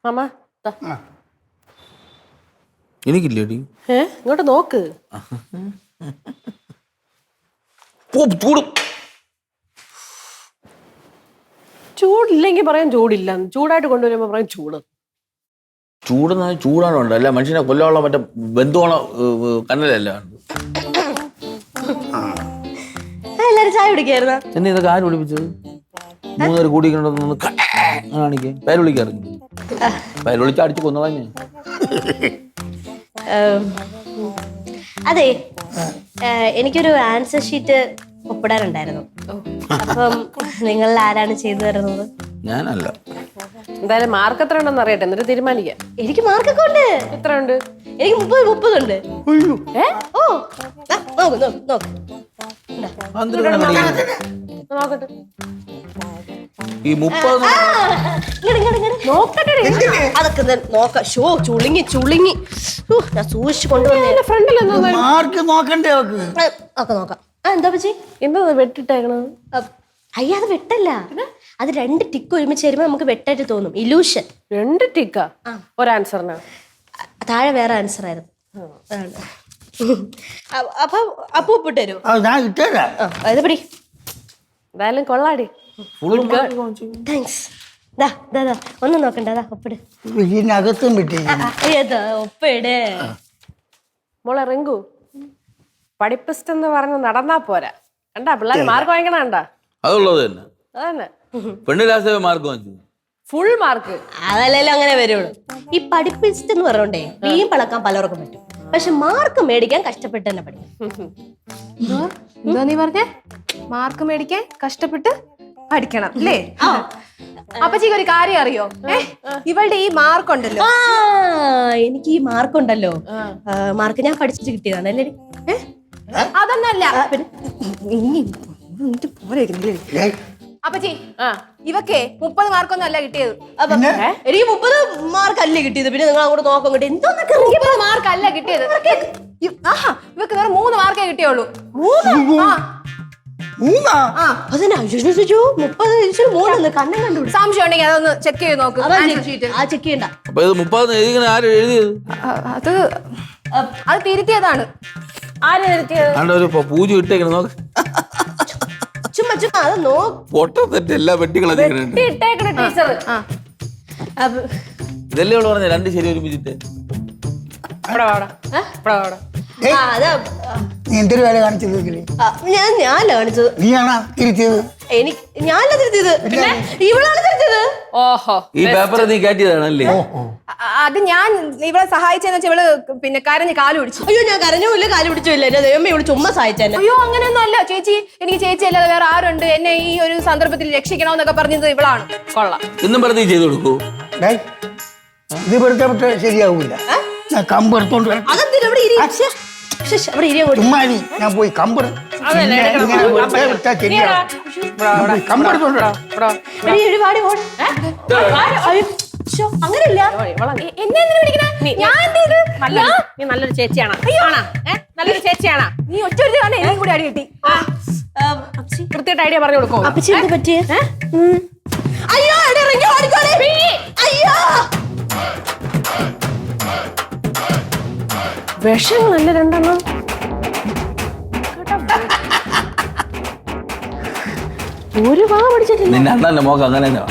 Mama എനിക്കില്ലേടി. ഇങ്ങോട്ട് നോക്ക്. ചൂട് ചൂടില്ലെങ്കിൽ പറയാൻ ചൂടില്ല, ചൂടായിട്ട് കൊണ്ടുവരുമ്പോ പറയാൻ ചൂട്. ചൂടാണ് ഉണ്ട്. അല്ല മനുഷ്യനെ കൊല്ലാനുള്ള മറ്റേ ബന്ധുവോളം കണ്ണലല്ല. എല്ലാരും ചായ കുടിക്കായിരുന്ന എന്നെ ഇതൊക്കെ ആര് വിളിപ്പിച്ചത്? മൂന്നുപേര് കൂടിക്കണമെന്ന് കാണിക്കേ. പേര് വിളിക്കാറുണ്ട്. പേര് വിളിച്ച് അടിച്ച് കൊന്നളഞ്ഞ. അതെ, എനിക്കൊരു ആൻസർ ഷീറ്റ് ഒപ്പിടാനുണ്ടായിരുന്നു. അപ്പം നിങ്ങൾ ആരാണ് ചെയ്തു തരുന്നത്? ഞാനല്ല. എന്തായാലും മാർക്ക് എത്ര ഉണ്ടെന്ന് അറിയട്ടെ, എന്നിട്ട് തീരുമാനിക്കാം. എനിക്ക് മാർക്കൊക്കെ ഉണ്ട്. എത്ര ഉണ്ട്? എനിക്ക് 30 ഉണ്ട്. ഓ നോക്ക് നോക്ക് നോക്ക്. നോക്കട്ടെ. ഈ 30 അതൊക്കെ നോക്കാം. ഷോ ചുളുങ്ങി ചുളുങ്ങി. ഞാൻ സൂക്ഷിച്ചു കൊണ്ടുവന്നേ. ഫ്രണ്ടിൽ മാർക്ക് നോക്കണ്ടേ? ഒക്കെ നോക്കാം. എന്താ പറ്റി? എന്താ വെട്ടിട്ടേക്കണത്? അയ്യ, അത് വെട്ടല്ല. അത് 2 ടിക്ക് ഒരുമിച്ച് വരുമ്പോ നമുക്ക് വെട്ടായിട്ട് തോന്നും. ഇലൂഷൻ. 2 ടിക്കാ ഒരു ആൻസറിന്? താഴെ വേറെ ആൻസർ ആയിരുന്നു. അപ്പൊ ഒപ്പിട്ട് തരുമോ? ഞാൻ ഇട്ടേരാ. അത് പിടി. എന്തായാലും കൊള്ളാടി. താങ്ക്സ്. ഒന്നും നോക്കണ്ട, അതാ ഒപ്പിട്. ഇതിനകത്തും വിട്ടേ. ഒപ്പിട്. മോളെ റിങ്കു, പഠിപ്പിസ്റ്റ് എന്ന് പറഞ്ഞ് നടന്നാ പോരാ. കണ്ടാ പിള്ളേർ മാർക്ക് വാങ്ങിക്കണ കണ്ടാ? അതുള്ളത് തന്നെ. അതന്നെ. പെണ്ണിലാസ മാർക്ക് വാങ്ങിച്ചു. Full mark. അതല്ലല്ലോ അങ്ങനെ വരുള്ളൂ. ഈ പഠിപ്പിസ്റ്റ് എന്ന് പറഞ്ഞോണ്ടേ മീൻ പളക്കാൻ പലർക്കും പറ്റും. പക്ഷെ മാർക്ക് മേടിക്കാൻ കഷ്ടപ്പെട്ട് തന്നെ പഠിക്കും. എന്തോ നീ പറഞ്ഞേ? മാർക്ക് മേടിക്കാൻ കഷ്ടപ്പെട്ട് പഠിക്കണം അല്ലേ? അപ്പച്ചിക്ക് ഒരു കാര്യം അറിയോ? ഇവളുടെ ഈ മാർക്ക് ഉണ്ടല്ലോ. എനിക്ക് ഈ മാർക്ക് ഉണ്ടല്ലോ. മാർക്ക് ഞാൻ പഠിച്ചിട്ട് കിട്ടിയതാണ് അല്ലേ? അതൊന്നല്ല. അപ്പച്ചി, ഇവക്കേ 30 മാർക്കൊന്നും അല്ല കിട്ടിയത്. എനിക്ക് 30 മാർക്ക് അല്ലേ കിട്ടിയത്. പിന്നെ നിങ്ങൾ അങ്ങോട്ട് നോക്കാൻ കിട്ടി. എന്തോന്നൊക്കെ 30 മാർക്ക് അല്ല കിട്ടിയത്. ഇവക്ക് വേറെ 3 മാർക്കേ കിട്ടിയുള്ളൂ. 30 കണ്ണം കണ്ടുപിടി. സംശയം ഉണ്ടെങ്കിൽ അതൊന്ന് ചെക്ക് ചെയ്ത് നോക്ക്. ചെക്ക് ചെയ്യണ്ട. അപ്പൊ ഇത് 30 ആര് എഴുതിയത്? അത് തിരുത്തിയതാണ്. ആര് തിരുത്തിയത്? ഒരു പൂജ ഇട്ടേക്കണം. നോക്ക്. ചുമ്മാ ചുമ്മാ അത് നോ. പൊട്ട തെറ്റെല്ലാ വെട്ടികളൊക്കെ ടീച്ചർ. ഇതല്ലേ അവള് പറഞ്ഞ 2 ശരി ഒരുമിച്ചിട്ട്. നീ എന്തൊരു വേല കാണിച്ചത്? ഞാനല്ല കാണിച്ചത്. നീയാണോ തിരുത്തിയത്? ഞാനല്ല തിരുത്തിയത്. ഇവളാണ് തിരുത്തിയത്. ഓഹോ, ഈ പേപ്പർ നീ കയറ്റിയതാണല്ലേ? അത് ഞാൻ ഇവളെ സഹായിച്ചെന്ന് വെച്ചാൽ ഇവള് പിന്നെ കരഞ്ഞ് കാല് പിടിച്ചു. അയ്യോ, ഞാൻ കരഞ്ഞുമില്ല കാല് പിടിച്ചില്ല. എന്റെ ദൈവമേ, ഇവള് ചുമ്മാ സഹായിച്ചെന്നെ. അയ്യോ, അങ്ങനെയൊന്നും അല്ല ചേച്ചി. എനിക്ക് ചേച്ചി അല്ലാതെ വേറെ ആരുണ്ട് എന്നെ ഈ ഒരു സന്ദർഭത്തിൽ രക്ഷിക്കണമെന്നൊക്കെ പറഞ്ഞത് ഇവളാണ്. കൊള്ളാം. എന്നും പറഞ്ഞ് ചെയ്തു കൊടുക്കൂ. ഇത് പെടുത്ത ശരിയാവൂല. ഞാൻ കമ്പ് എടുത്തോണ്ട് വരാം. അതെന്തിനാ അവിടെ ഇരി? അവിടെ ഇരിയാ കൂടി. ചുമ്മാ ഞാൻ പോയി കമ്പ് കമ്പെടുത്തോണ്ട് വരാം. അങ്ങനെയല്ല. എന്നെ എന്തിനാ വിളിക്കണേ? ഞാൻ എന്ത് ചെയ്ത്? നീ നല്ലൊരു ചേച്ചിയാണ്. നല്ലൊരു ചേച്ചിയാണ്. നീ ഒറ്റ ഒരു തന്നെ എന്നെയും കൂടി അടി കിട്ടി. കൃത്യമായിട്ട് ഐഡിയ പറഞ്ഞു കൊടുക്കും. അപ്പച്ചി എന്ത് പറ്റിയേ? അയ്യോ, അയ്യോ, വിഷങ്ങളല്ല 2 എണ്ണം. ഒരു വാ പഠിച്ചിട്ടില്ല. നിന്നെ അണ്ണന്റെ മോക്ക് അങ്ങനെ തന്നെ.